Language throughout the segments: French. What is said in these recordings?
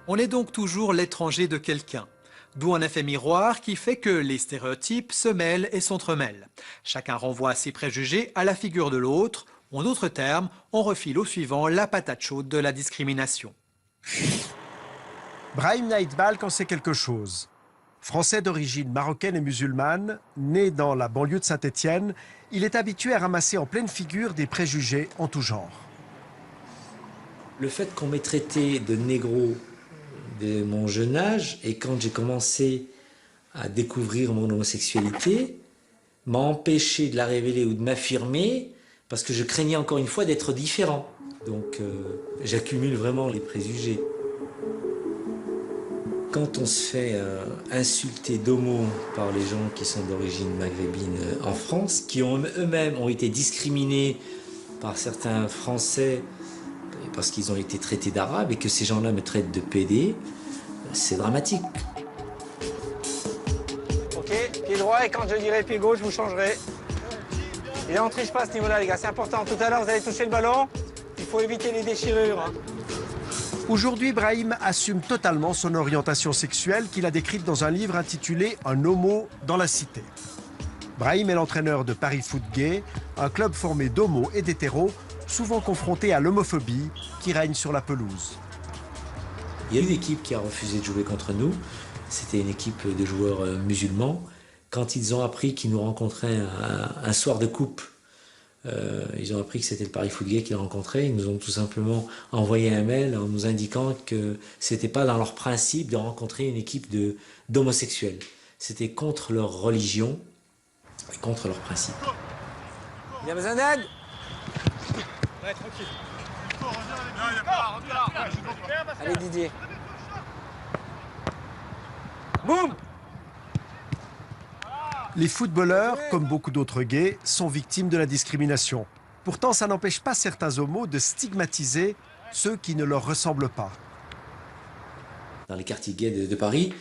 On est donc toujours l'étranger de quelqu'un. D'où un effet miroir qui fait que les stéréotypes se mêlent et s'entremêlent. Chacun renvoie ses préjugés à la figure de l'autre. En d'autres termes, on refile au suivant la patate chaude de la discrimination. Brahim Naïtbalk en sait quelque chose. Français d'origine marocaine et musulmane, né dans la banlieue de Saint-Étienne, il est habitué à ramasser en pleine figure des préjugés en tout genre. Le fait qu'on m'ait traité de négro de mon jeune âge et quand j'ai commencé à découvrir mon homosexualité m'a empêché de la révéler ou de m'affirmer parce que je craignais encore une fois d'être différent. Donc j'accumule vraiment les préjugés. Quand on se fait insulter d'homo par les gens qui sont d'origine maghrébine en France, qui eux-mêmes ont été discriminés par certains Français parce qu'ils ont été traités d'arabes et que ces gens-là me traitent de PD, c'est dramatique. Ok, pied droit et quand je dirai pied gauche, vous changerez. Et on ne triche pas à ce niveau-là, les gars, c'est important. Tout à l'heure, vous allez toucher le ballon, il faut éviter les déchirures. Hein. Aujourd'hui, Brahim assume totalement son orientation sexuelle qu'il a décrite dans un livre intitulé « Un homo dans la cité ». Brahim est l'entraîneur de Paris Foot Gay, un club formé d'homos et d'hétéros, souvent confrontés à l'homophobie qui règne sur la pelouse. Il y a une équipe qui a refusé de jouer contre nous. C'était une équipe de joueurs musulmans. Quand ils ont appris qu'ils nous rencontraient un soir de coupe, ils ont appris que c'était le Paris Foot Gay qu'ils rencontraient. Ils nous ont tout simplement envoyé un mail en nous indiquant que c'était pas dans leur principe de rencontrer une équipe d'homosexuels. C'était contre leur religion et contre leurs principes. Il y a besoin d'aide? Ouais, tranquille. Allez Didier. Boum! Les footballeurs, comme beaucoup d'autres gays, sont victimes de la discrimination. Pourtant, ça n'empêche pas certains homos de stigmatiser ceux qui ne leur ressemblent pas. Dans les quartiers gays de Paris,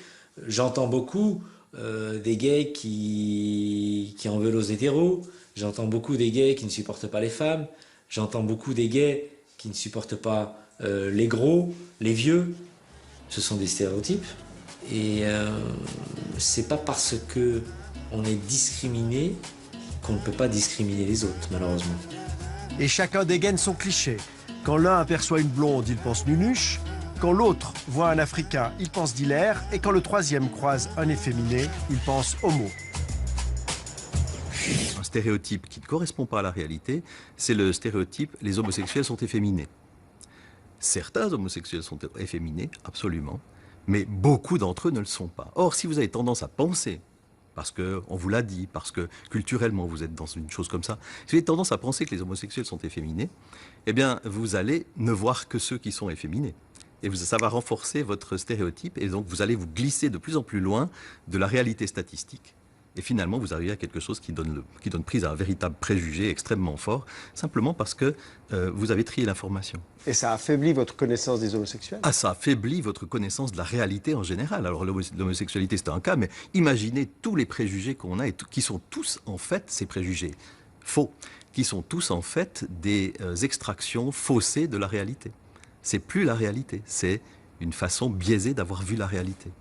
j'entends beaucoup des gays qui en veulent aux hétéros. J'entends beaucoup des gays qui ne supportent pas les femmes. J'entends beaucoup des gays qui ne supportent pas les gros, les vieux. Ce sont des stéréotypes. Et c'est pas parce que on est discriminé qu'on ne peut pas discriminer les autres, malheureusement. Et chacun dégaine son cliché. Quand l'un aperçoit une blonde, il pense nunuche. Quand l'autre voit un Africain, il pense dilaire. Et quand le troisième croise un efféminé, il pense homo. Un stéréotype qui ne correspond pas à la réalité, c'est le stéréotype « les homosexuels sont efféminés ». Certains homosexuels sont efféminés, absolument, mais beaucoup d'entre eux ne le sont pas. Or, si vous avez tendance à penser, parce qu'on vous l'a dit, parce que culturellement vous êtes dans une chose comme ça, si vous avez tendance à penser que les homosexuels sont efféminés, eh bien vous allez ne voir que ceux qui sont efféminés. Et ça va renforcer votre stéréotype, et donc vous allez vous glisser de plus en plus loin de la réalité statistique. Et finalement, vous arrivez à quelque chose qui donne prise à un véritable préjugé extrêmement fort, simplement parce que vous avez trié l'information. Et ça affaiblit votre connaissance des homosexuels? Ah, ça affaiblit votre connaissance de la réalité en général. Alors l'homosexualité, c'est un cas, mais imaginez tous les préjugés qu'on a, et qui sont tous en fait ces préjugés faux, qui sont tous en fait des extractions faussées de la réalité. C'est plus la réalité, c'est une façon biaisée d'avoir vu la réalité.